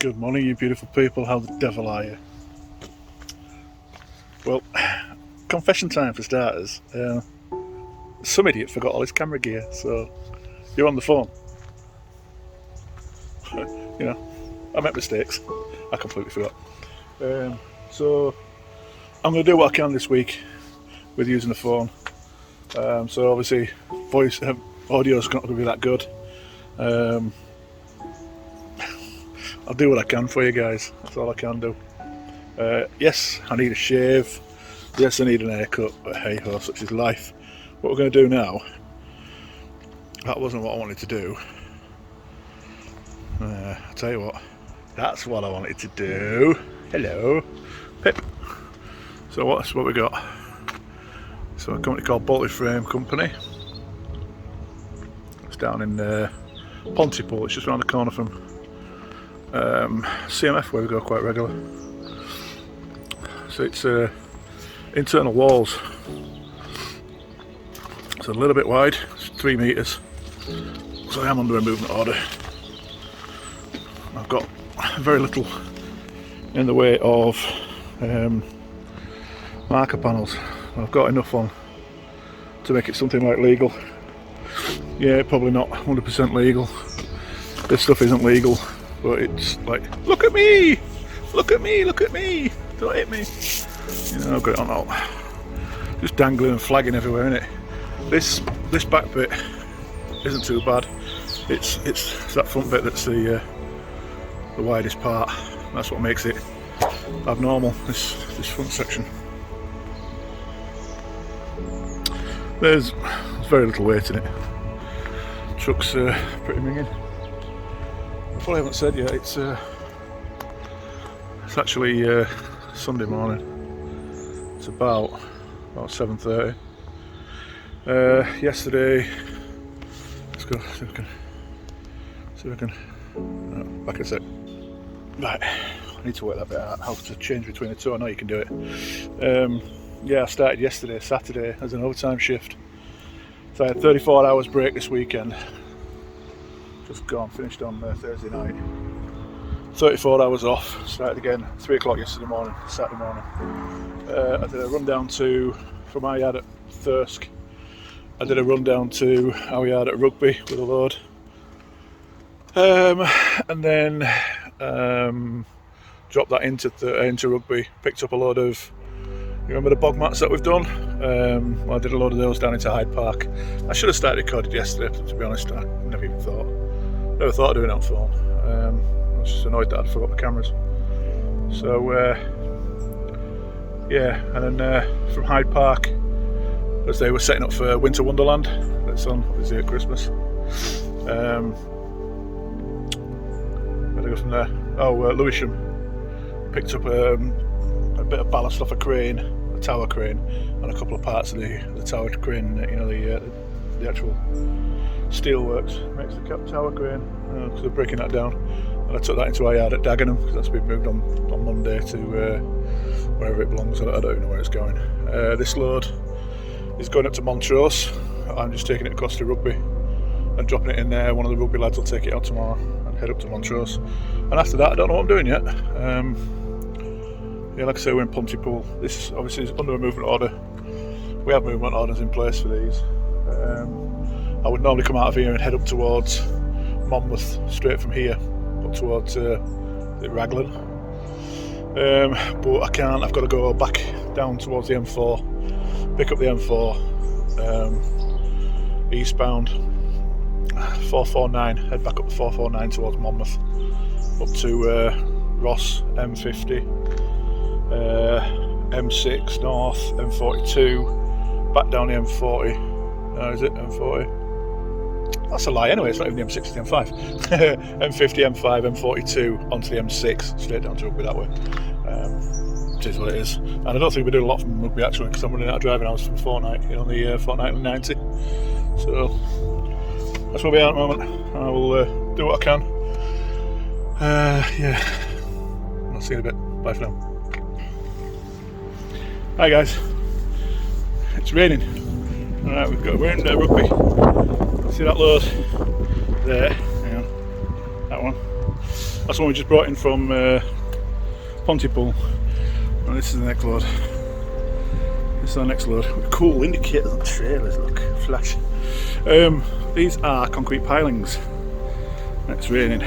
Good morning, you beautiful people. How the devil are you? Well, confession time for starters. Some idiot forgot all his camera gear, so you're on the phone. You know, I make mistakes. I completely forgot. So I'm going to do what I can this week with using the phone. So obviously, voice audio is not going to be that good. I'll do what I can for you guys. That's all I can do. Yes, I need a shave. Yes, I need an haircut. But hey ho, such is life. What we're going to do now, that wasn't what I wanted to do. I'll tell you what, that's what I wanted to do. Hello, Pip. So what's what we got? So a company called Bolted Frame Company. It's down in Pontypool. It's just around the corner from CMF, where we go quite regular. So it's internal walls. It's a little bit wide. It's 3 meters. So I am under a movement order. I've got very little in the way of marker panels. I've got enough on to make it something like legal. Yeah, probably not 100% legal. This stuff isn't legal, but it's like, look at me, look at me, look at me, don't hit me. You know, I've got it on all, just dangling and flagging everywhere, innit? This back bit isn't too bad. It's that front bit that's the widest part. That's what makes it abnormal. This front section. There's very little weight in it. Truck's pretty minging. I probably haven't said yet. It's actually Sunday morning. It's about 7:30. Yesterday, let's go. See if I can. No, back a sec. Right, I need to work that bit out. How to change between the two? I know you can do it. Yeah, I started yesterday, Saturday, as an overtime shift. So I had 34 hours break this weekend. Just gone, finished on Thursday night. 34 hours off, started again 3 o'clock yesterday morning, Saturday morning. I did a run down from our yard at Thirsk. I did a run down to our yard at Rugby with a load. And then dropped that into Rugby, picked up a load of, you remember the bog mats that we've done? Well, I did a load of those down into Hyde Park. I should have started recorded yesterday, to be honest. I never thought of doing it on phone. I was just annoyed that I'd forgot the cameras. So yeah, and then from Hyde Park, as they were setting up for Winter Wonderland, that's on obviously at Christmas. Where do I go from there? Oh, Lewisham. Picked up a bit of ballast off a crane, a tower crane, and a couple of parts of the tower crane. You know, the actual steel works makes the tower crane. So they're breaking that down, and I took that into our yard at Dagenham because that's been moved on Monday to wherever it belongs. I don't even know where it's going. This load is going up to Montrose. I'm just taking it across to Rugby and dropping it in there. One of the Rugby lads will take it out tomorrow and head up to Montrose. And after that, I don't know what I'm doing yet. Yeah, like I say, we're in Pontypool. This obviously is under a movement order. We have movement orders in place for these. I would normally come out of here and head up towards Monmouth, straight from here, up towards Raglan. But I can't. I've got to go back down towards the M4, pick up the M4, eastbound 449, head back up the 449 towards Monmouth, up to Ross, M50. M6 north, M42, back down the M40. No, is it M40? That's a lie anyway, it's not even the M6, it's the M5. M50, M5, M42 onto the M6, straight down to Rugby that way. It is what it is. And I don't think we're doing a lot from Rugby actually, because I'm running out of driving hours from Fortnite, on the Fortnite 90. So that's where we are at the moment. I will do what I can. Yeah, I'll see you in a bit. Bye for now. Hi guys, it's raining. Alright, we're in Rugby. See that load there? Hang on, that one. That's one we just brought in from Pontypool. And this is the next load. This is our next load. Cool indicators on the trailers, look, flash. These are concrete pilings. It's raining,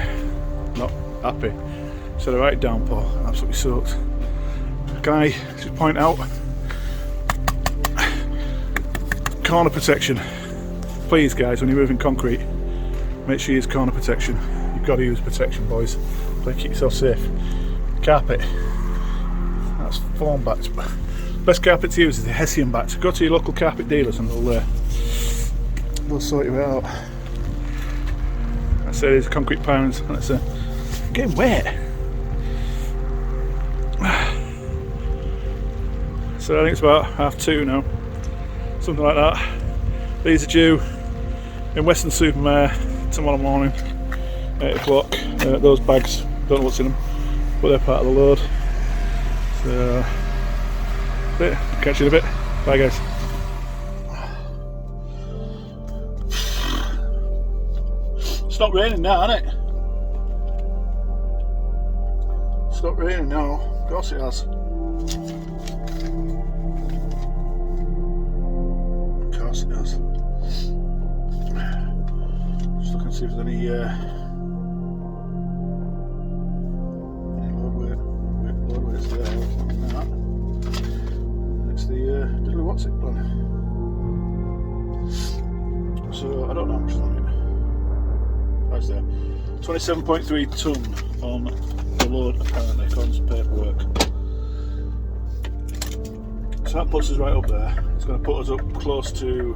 not happy. So the right downpour, absolutely soaked. Can I just point out, corner protection. Please guys, when you're moving concrete, make sure you use corner protection. You've got to use protection, boys. Please keep yourself safe. Carpet, that's foam backed. Best carpet to use is the Hessian backed. Go to your local carpet dealers and they'll sort you out. I say there's concrete pilings, and it's getting wet. So I think it's about 2:30 now, something like that. These are due in Weston-super-Mare tomorrow morning, 8 o'clock. Those bags, don't know what's in them, but they're part of the load. So, catch you in a bit. Bye guys. It's not raining now, isn't it? It's not raining now. Of course it has. Of course it has. Just looking to see if there's any load weights there. It's the diddly what's it plan. So I don't know how much is on it. Price there. 27.3 tonne on the load apparently, according to paperwork. So that puts us right up there. It's going to put us up close to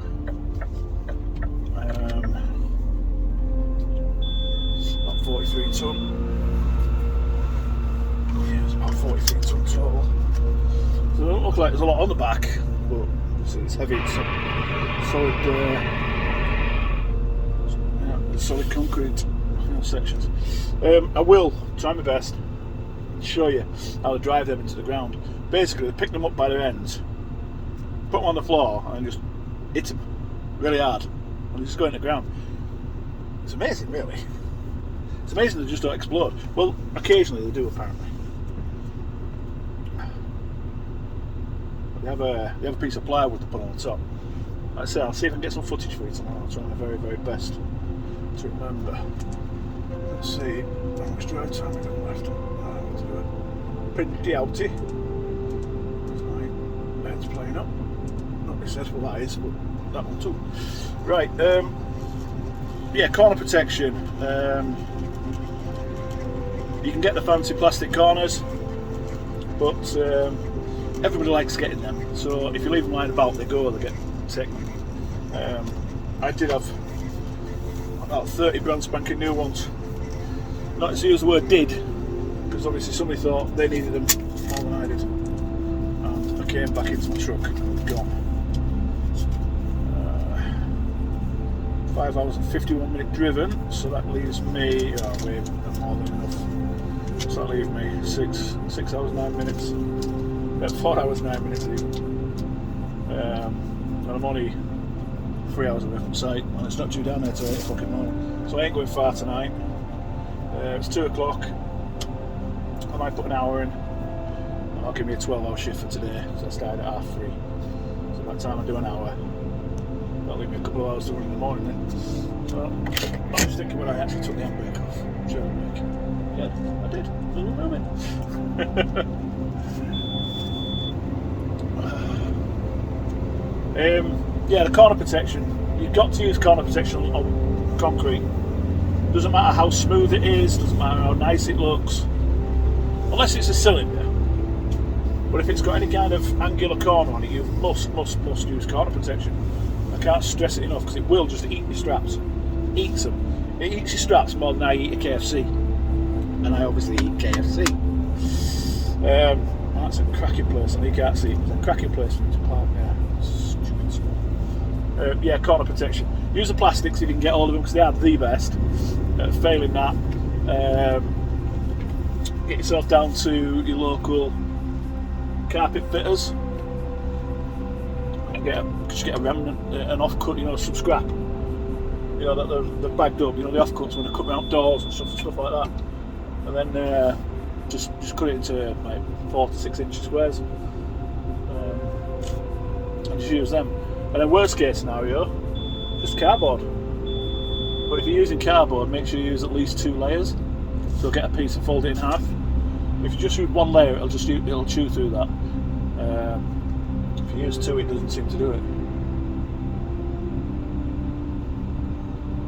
about 43 tonne. Yeah, it's about 43 tonne total. So it doesn't look like there's a lot on the back, but it's heavy. It's solid concrete sections. I will try my best to show you how to drive them into the ground. Basically, they pick them up by their ends, put them on the floor, and just hit them really hard, and they just go into the ground. It's amazing, really. It's amazing they just don't explode. Well, occasionally they do, apparently. They have a piece of plywood to put on the top. Like I say, I'll see if I can get some footage for you tomorrow. I'll try my very, very best to remember. Let's see how much drive time we've got left. Pretty outy. My bed's playing up. Not accessible that is, but that one too. Right, yeah, corner protection. You can get the fancy plastic corners, but everybody likes getting them. So if you leave them lying about, they get taken. I did have about 30 brand spanking new ones. Not to use the word did, because obviously somebody thought they needed them more than I did. And I came back into my truck and gone. 5 hours and 51 minutes driven, so that leaves me, way more than enough. So that leaves me 6 hours 9 minutes. 4 hours 9 minutes even. And I'm only 3 hours away from site, and it's not due down there till 8 o'clock in the morning. So I ain't going far tonight. It's 2 o'clock. I might put an hour in, and I'll give me a 12-hour shift for today. So I started at 3:30. So by the time I do an hour, that'll leave me a couple of hours to run in the morning then. So I was thinking when I actually took the handbrake off. Sure, yeah, I did. A little moving. Yeah, the corner protection. You've got to use corner protection on concrete. Doesn't matter how smooth it is, doesn't matter how nice it looks, unless it's a cylinder. But if it's got any kind of angular corner on it, you must use corner protection. I can't stress it enough, because it will just eat your straps. Eats them. It eats your straps more than I eat a KFC. And I obviously eat KFC. That's a cracking place, and you can't see it. It's a cracking place for me to park there. Stupid stuff. Yeah, corner protection. Use the plastics if you can get hold of them, because they are the best. Failing that, get yourself down to your local carpet fitters and get a remnant, an offcut, some scrap, that they're bagged up, the offcuts when they cut around doors and stuff like that. and then just cut it into like 4 to 6 inch squares, and just use them. And then worst case scenario, just cardboard. But if you're using cardboard, make sure you use at least 2 layers. So get a piece and fold it in half. If you just use 1 layer, it'll chew through that. If you use 2, it doesn't seem to do it.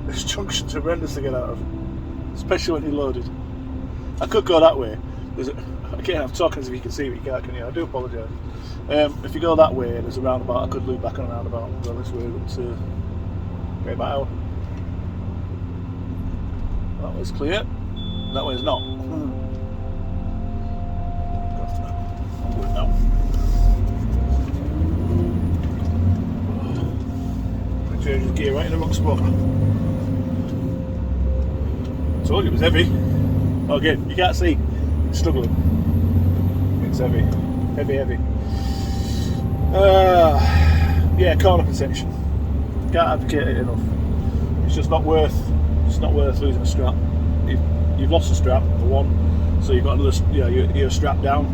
This junction's horrendous to get out of, especially when you're loaded. I could go that way. Again, I'm talking as if you can see, but you can't, can you? I do apologise. If you go that way, there's a roundabout. I could loop back on a roundabout and go this way, but get back out. That way's clear. That way's not. I'm good now. I changed the gear right in the wrong spot. I told you it was heavy. Oh, again, you can't see. It's struggling. It's heavy. Heavy. Yeah, corner protection. Can't advocate it enough. It's just not worth. It's not worth losing a strap. You've lost a strap for one, so you've got another. You're strapped down.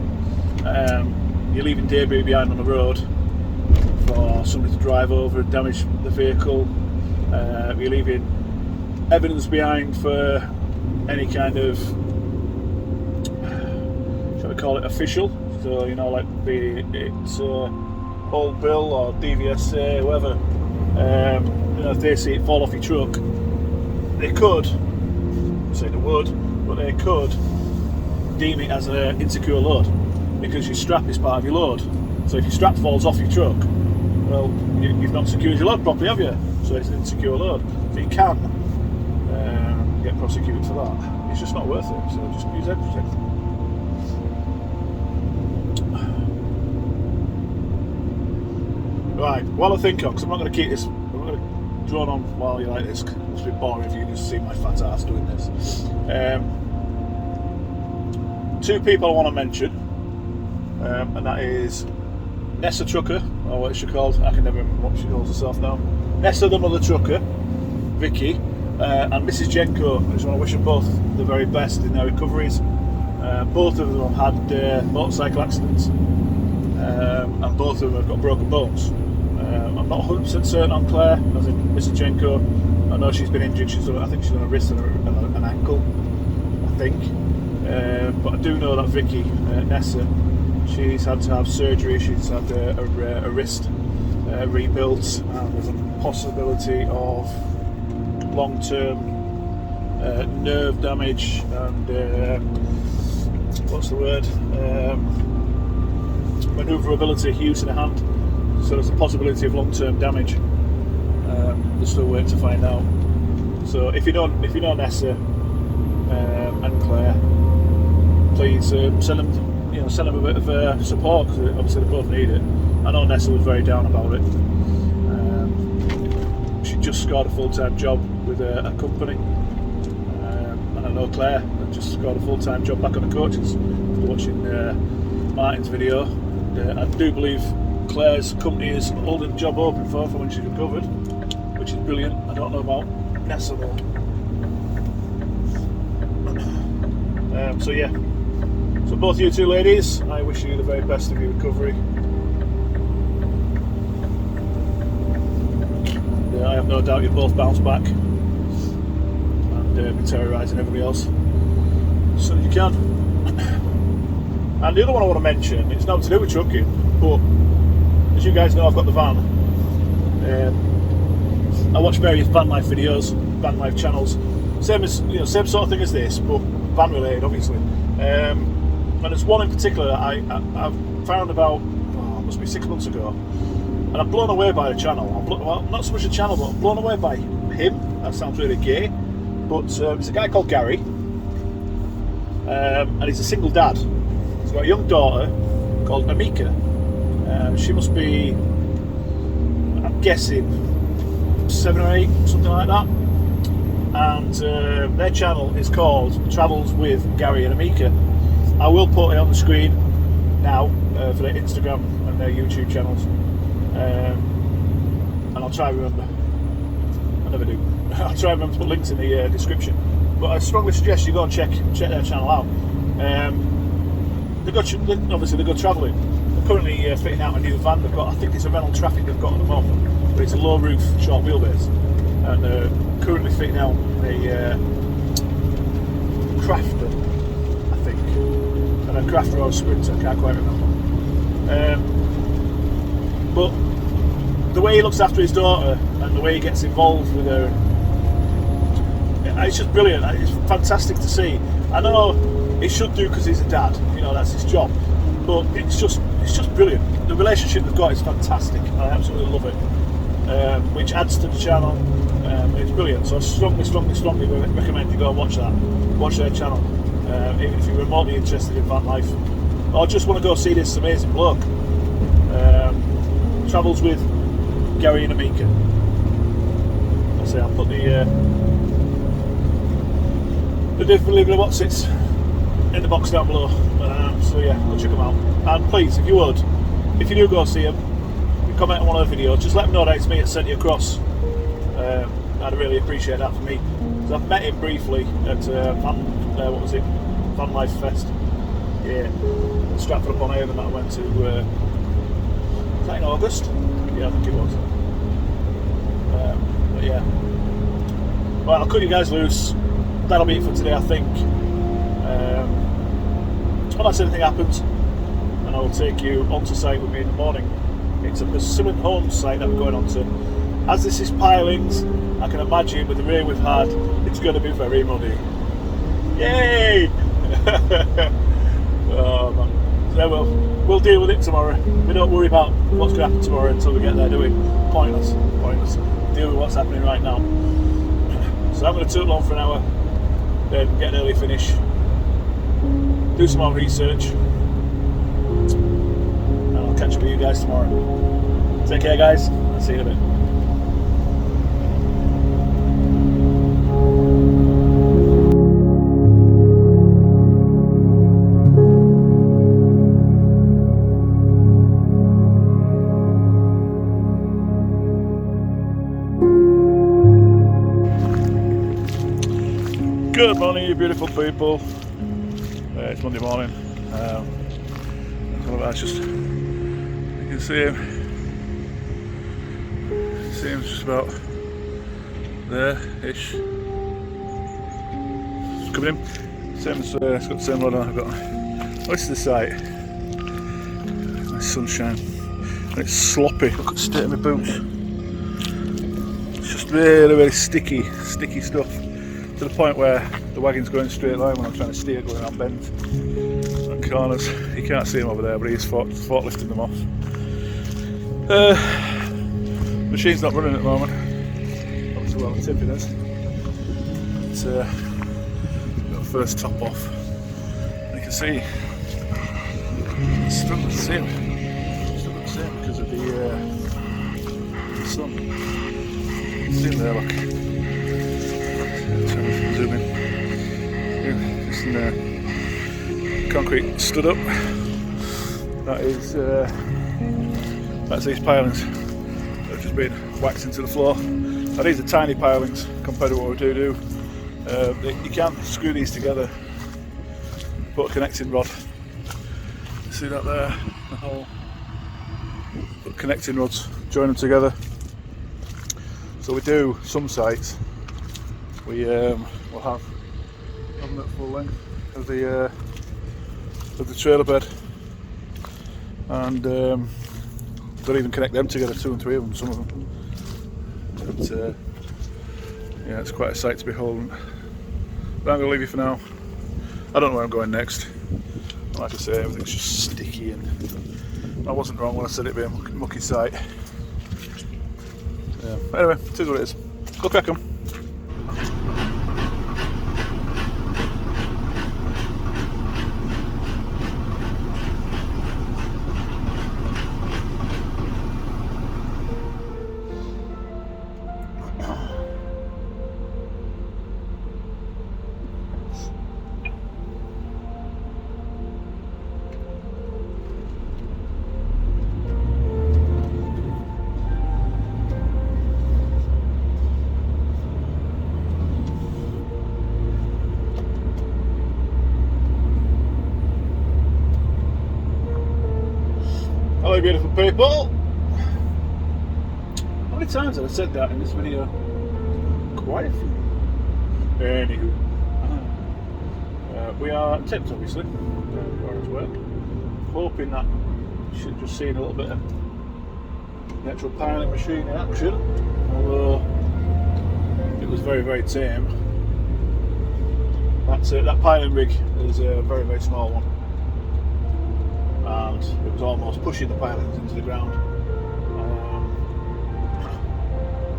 You're leaving debris behind on the road for somebody to drive over and damage the vehicle. You're leaving evidence behind for any kind of, shall we call it, official. So like be it old bill or DVSA, whoever. If they see it fall off your truck, they could, say they would, but they could deem it as an insecure load because your strap is part of your load. So if your strap falls off your truck, well, you've not secured your load properly, have you? So it's an insecure load. So you can get prosecuted for that. It's just not worth it. So just use head protection. Right, while I think of, because I'm not going to keep this, I'm not going to drone on while you're like this. It must be boring if you can just see my fat ass doing this. 2 people I want to mention, and that is Nessa Trucker, or what she's called. I can never remember what she calls herself now. Nessa, the mother trucker, Vicky, and Mrs. Jenko. I just want to wish them both the very best in their recoveries. Both of them have had motorcycle accidents, and both of them have got broken bones. I'm not 100% certain on Claire, as in Mrs. Jenko. I know she's been injured. I think she's on a wrist and an ankle, I think. But I do know that Vicky, Nessa, she's had to have surgery. She's had a wrist rebuilt, and there's a possibility of long-term nerve damage and what's the word? Manoeuvrability, use in a hand. So there's a possibility of long-term damage. We're still waiting to find out. So if you know Nessa and Claire, please send them a bit of support, because obviously they both need it. I know Nessa was very down about it. She just scored a full-time job with a company, and I know Claire had just scored a full-time job back on the coaches after watching Martin's video. And I do believe Claire's company is holding the job open for when she's recovered, which is brilliant. I don't know about Nessa though. So yeah, so both you 2 ladies, I wish you the very best of your recovery. And, I have no doubt you'll both bounce back and be terrorising everybody else as soon as you can. And the other one I want to mention, it's not to do with trucking, but as you guys know, I've got the van. I watch various van life videos, van life channels, same sort of thing as this, but van related, obviously. And there's one in particular that I found about, must be 6 months ago, and I'm blown away by the channel. Well, not so much the channel, but I'm blown away by him. That sounds really gay, but it's a guy called Gary, and he's a single dad. He's got a young daughter called Amika. She must be, I'm guessing, 7 or 8, something like that. And their channel is called Travels with Gary and Amika. I will put it on the screen now for their Instagram and their YouTube channels. And I'll try and remember. I never do. I'll try and remember to put links in the description. but I strongly suggest you go and check their channel out. Obviously they go travelling. They're currently fitting out a new van. They've got, I think it's a Reynolds Traffic they've got at the moment, but it's a low roof, short wheelbase, and currently fitting out a Crafter, I think, and a Crafter or a Sprinter, I can't quite remember. But the way he looks after his daughter and the way he gets involved with her, it's just brilliant. It's fantastic to see. I know he should do because he's a dad, you know, that's his job, but it's just brilliant. The relationship they've got is fantastic. I absolutely love it, which adds to the channel. It's brilliant, so I strongly recommend you go and watch their channel, even if you're remotely interested in van life or just want to go see this amazing bloke. Travels with Gary and Amika. I'll say I'll put the different living what's it in the box down below. So yeah, go check them out. And please, if you do go see them, comment on one of the videos, just let them know that it's me that sent you across. I'd really appreciate that for me. So I've met him briefly at Van Life Fest. Yeah, Stratford-upon-Avon that I went to. Was that in August? Yeah, I think it was. But yeah. Well, I'll cut you guys loose. That'll be it for today, I think. Unless anything happens, and I will take you onto site with me in the morning. It's a Persimmon Homes site that we're going on to. As this is pilings, I can imagine with the rain we've had, it's going to be very muddy. Yay! Oh man. So we'll deal with it tomorrow. We don't worry about what's going to happen tomorrow until we get there, do we? Pointless. Deal with what's happening right now. So I'm going to toot along for an hour, then get an early finish, do some more research, and I'll catch up with you guys tomorrow. Take care guys, I'll see you in a bit. Good morning, you beautiful people. It's Monday morning. That's just, you can see him. Seems just about there-ish. It's coming in. Same as, it's got the same rod on I've got. This is the site. Nice sunshine. And it's sloppy. Look at the state of my boots. It's just really sticky stuff. To the point where the wagon's going straight line when I'm trying to steer, going around bends and corners. You can't see him over there, but he's forklifting them off. Machine's not running at the moment. Obviously, well, the tipping is. It's got the first top off. And you can see it's still the same. Still the same because of the sun. You can see him there, look. Zoom in. Just in concrete stood up. That's these pilings that have just been waxed into the floor. Now these are tiny pilings compared to what we do. You can screw these together, put a connecting rod. See that there? The hole. Put connecting rods, join them together. So we do some sites. We will have them at full length of the trailer bed, and they'll even connect them together, 2 and 3 of them, some of them. But, yeah, it's quite a sight to behold. But I'm going to leave you for now. I don't know where I'm going next. Like I say, everything's just sticky, and I wasn't wrong when I said it'd be a mucky sight. Yeah. Anyway, it is what it is. Go crack 'em. people? How many times have I said that in this video? Quite a few. Anywho, we are tipped obviously, where it's work. Hoping that you should just see a little bit of the actual piling machine in action, although it was very, very tame. That piling rig is a very, very small one, and it was almost pushing the pilings into the ground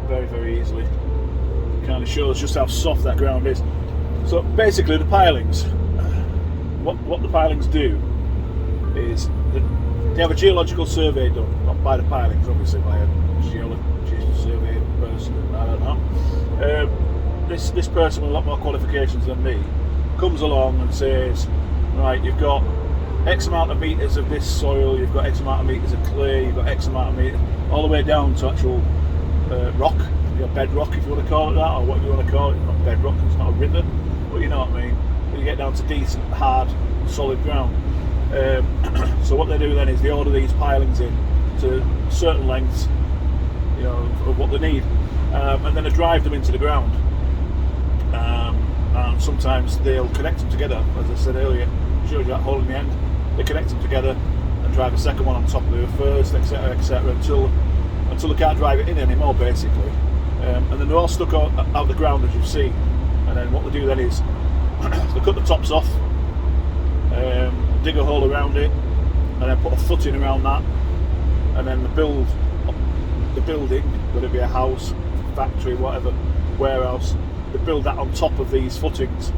very, very easily. It kind of shows just how soft that ground is. So basically the pilings, what the pilings do is they have a geological survey done, not by the pilings obviously, by a geologist survey person, I don't know. This person with a lot more qualifications than me comes along and says, right, you've got X amount of metres of this soil, you've got X amount of metres of clay, you've got X amount of metres, all the way down to actual rock, bedrock if you want to call it that, or whatever you want to call it. It's not bedrock, it's not a river, but you know what I mean. When you get down to decent, hard, solid ground. So what they do then is they order these pilings in to certain lengths, you know, of what they need, and then they drive them into the ground. And sometimes they'll connect them together, as I said earlier. Showed you that hole in the end. They connect them together and drive a second one on top of the first, etc., etc., until they can't drive it in anymore, basically. And then they're all stuck out the ground, as you've seen. And then what they do then is they cut the tops off, dig a hole around it, and then put a footing around that, and then they build the building, whether it be a house, factory, whatever, warehouse. They build that on top of these footings.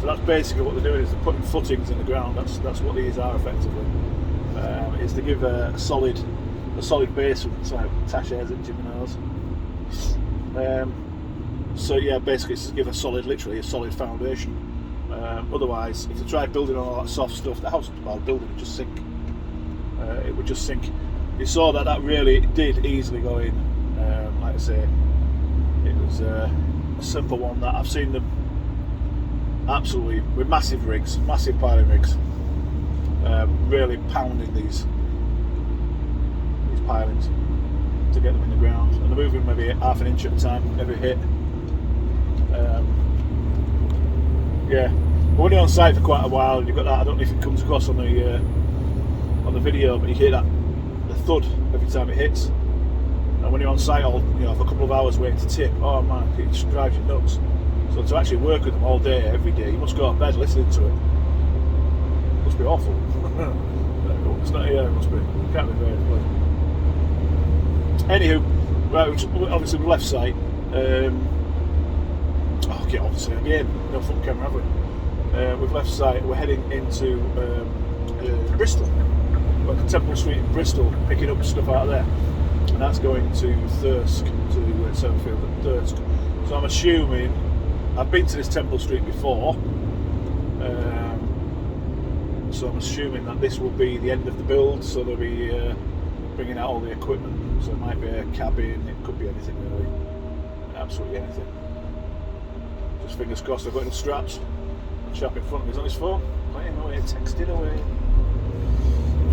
So that's basically what they're doing, is they're putting footings in the ground. That's what these are effectively. Is to give a solid base. It's like Tash Ayres and Jimmy Nose. So yeah, basically it's to give literally a solid foundation. Otherwise, if they try building on all that soft stuff, the house about building would just sink. It would just sink. You saw that really did easily go in. Like I say, it was a simple one that I've seen them absolutely with massive rigs, massive piling rigs, really pounding these pilings to get them in the ground, and they're moving maybe half an inch at a time every hit. Yeah, but when you're on site for quite a while, and you've got that, I don't know if it comes across on the video, but you hear that the thud every time it hits. And when you're on site for a couple of hours waiting to tip, oh man, it just drives you nuts. So to actually work with them all day, every day, you must go to bed listening to it. It must be awful. It's not here, it must be. It can't be very pleasant. Anywho, right, obviously we left site. Obviously again, no front camera, have we? We've left site. We're heading into Bristol, like Temple Street in Bristol, picking up stuff out of there, and that's going to Thirsk, to Severfield and Thirsk. So I'm assuming, I've been to this Temple Street before, so I'm assuming that this will be the end of the build. So they'll be bringing out all the equipment. So it might be a cabin, it could be anything really, absolutely anything. Just fingers crossed I've got enough straps. The chap in front of me is on his phone, playing away, texting away.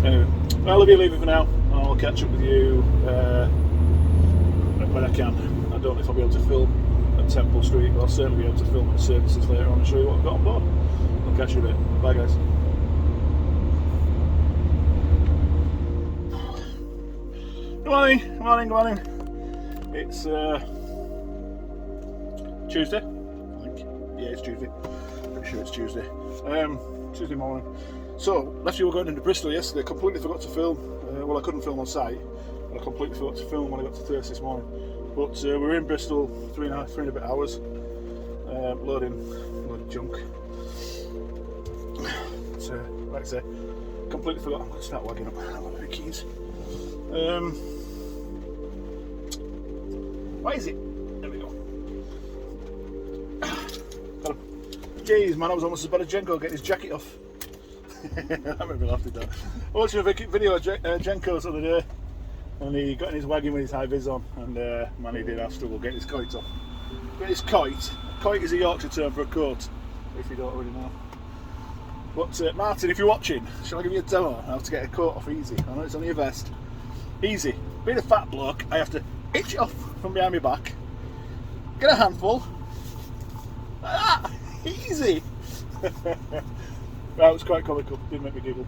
Anyway, I'll leave you for now. I'll catch up with you when I can. I don't know if I'll be able to film at Temple Street, but I'll certainly be able to film at the services later on and show you what I've got on board. I'll catch you in a bit. Bye guys. Good morning. It's Tuesday, I think. Yeah, it's Tuesday. Pretty sure it's Tuesday. Tuesday morning. So, left you were going into Bristol yesterday. Completely forgot to film. Well, I couldn't film on site, but I completely forgot to film when I got to Thirsk this morning. But we're in Bristol 3 and a bit hours. Loading junk. So, like I say, completely forgot. I'm going to start wagging up. I don't have any keys. Why is it? There we go. Jeez, man, I was almost as bad as Jenko getting his jacket off. I remember laughing at that. I watched a video of Jenko's the other day, and he got in his wagon with his high vis on, and man, he did have struggle getting his kite off. Get his kite. Kite is a Yorkshire term for a coat, if you don't already know. But Martin, if you're watching, shall I give you a demo on how to get a coat off easy? I know it's only a vest, Easy. Being a fat bloke, I have to itch it off from behind my back, get a handful. Ah, easy. Right, it was quite comical. Did make me giggle.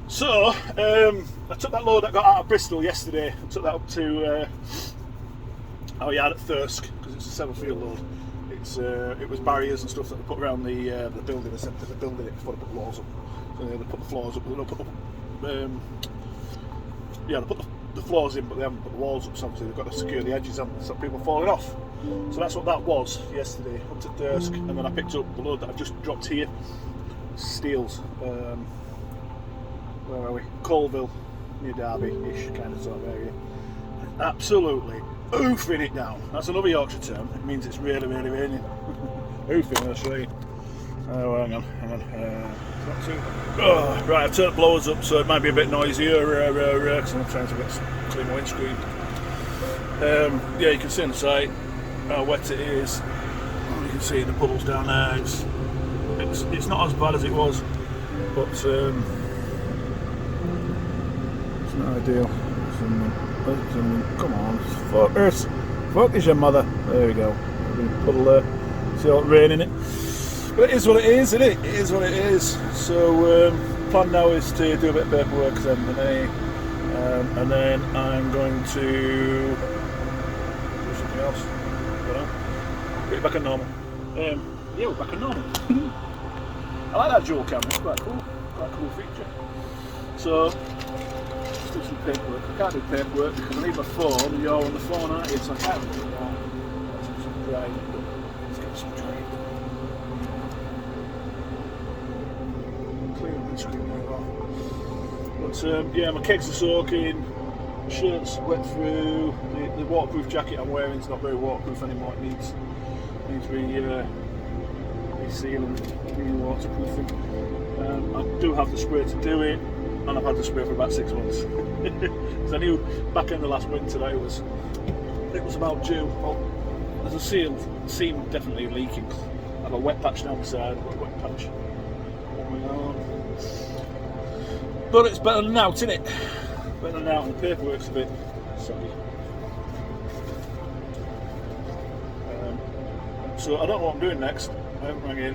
So I took that load that got out of Bristol yesterday and took that up to our yard at Thirsk, because it's a 7-field load. It was barriers and stuff that they put around the building. They're building it before they put the walls up. So they put the floors up. They don't put up, they put the floors in, but they haven't put the walls up. So obviously they've got to secure the edges and stop people falling off. So that's what that was yesterday, up to Thirsk, and then I picked up the load that I've just dropped here. Steels. Where are we? Colville, near Derby-ish kind of sort of area. Absolutely oofing it down. That's another Yorkshire term. It means it's really, really raining. Oofing, that's right. Oh, hang on. Right, I've turned the blowers up, so it might be a bit noisier, because I'm trying to clean my windscreen. Yeah, you can see on the side how wet it is. You can see the puddles down there. It's not as bad as it was, but it's not ideal. Come on, focus. Focus your mother. There we go. Puddle there. See all the rain in it. But it is what it is, isn't it? It is what it is. So plan now is to do a bit of paperwork and then I'm going to do something else. Put it back on normal. Yeah, we're back on normal. I like that dual camera. It's quite cool. Quite a cool feature. So let's do some paperwork. I can't do paperwork because I need my phone, and you're on the phone, aren't you? So I can't do it now. Let's get some drying. Let's get some drying. Clean the screen now. But yeah, my kegs are soaking, shirt's wet through, the waterproof jacket I'm wearing is not very waterproof anymore. It needs resealing, re-waterproofing. I do have the spray to do it, and I've had the spray for about 6 months. Because I knew back in the last winter that it was about due. Well, there's a seam definitely leaking. I have a wet patch down the side, I've got a wet patch on my arm. But it's better than out, isn't it? Better than out, and the paperwork's a bit soggy. So I don't know what I'm doing next. I haven't rang in,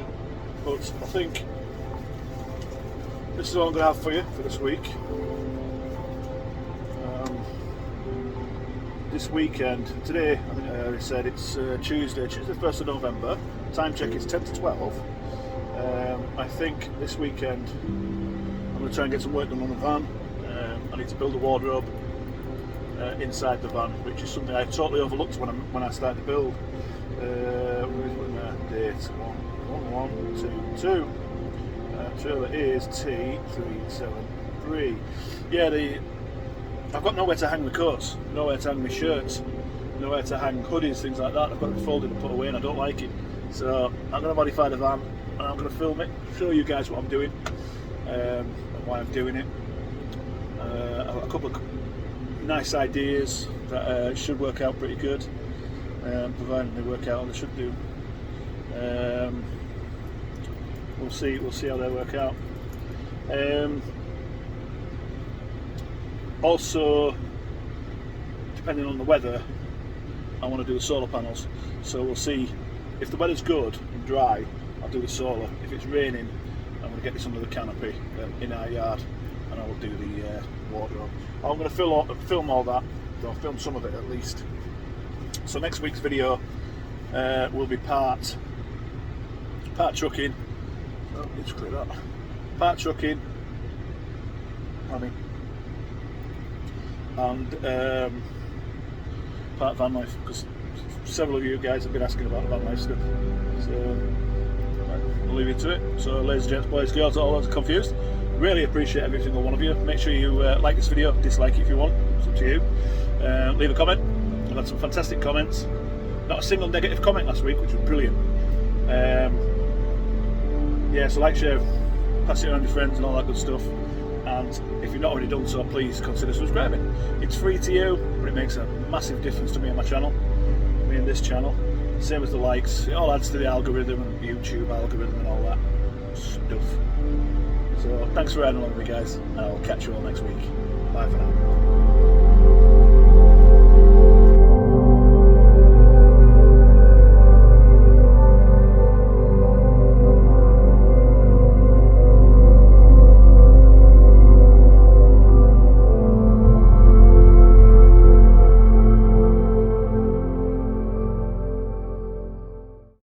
but I think this is all I'm going to have for you for this week. This weekend, today, I think I already said it's Tuesday 1st of November. Time check is 10 to 12. I think this weekend I'm going to try and get some work done on the van. I need to build a wardrobe inside the van, which is something I totally overlooked when I started to build. Date 1122. Trailer is T373. Yeah, I've got nowhere to hang my coats, nowhere to hang my shirts, nowhere to hang hoodies, things like that. I've got it folded and put away, and I don't like it. So I'm going to modify the van, and I'm going to film it, show you guys what I'm doing, and why I'm doing it. I've got a couple of nice ideas that should work out pretty good. Providing they work out, and they should do. We'll see how they work out. Also, depending on the weather, I want to do the solar panels. So we'll see if the weather's good and dry. I'll do the solar. If it's raining, I'm going to get this under the canopy in our yard, and I will do the wardrobe. I'm going to film all that. I'll film some of it at least. So next week's video will be part trucking. Oh, let's clear that. Part trucking, and part van life, because several of you guys have been asking about van life stuff. So I'll leave you to it. So ladies and gents, boys, girls, all those confused, really appreciate every single one of you. Make sure you like this video, dislike it if you want, it's up to you. Leave a comment. I've had some fantastic comments. Not a single negative comment last week, which was brilliant. Yeah, so like, share, pass it around your friends and all that good stuff. And if you've not already done so, please consider subscribing. It's free to you, but it makes a massive difference to me and my channel, me and this channel. Same as the likes, it all adds to the algorithm and YouTube algorithm and all that stuff. So thanks for riding along with me, guys, and I'll catch you all next week. Bye for now.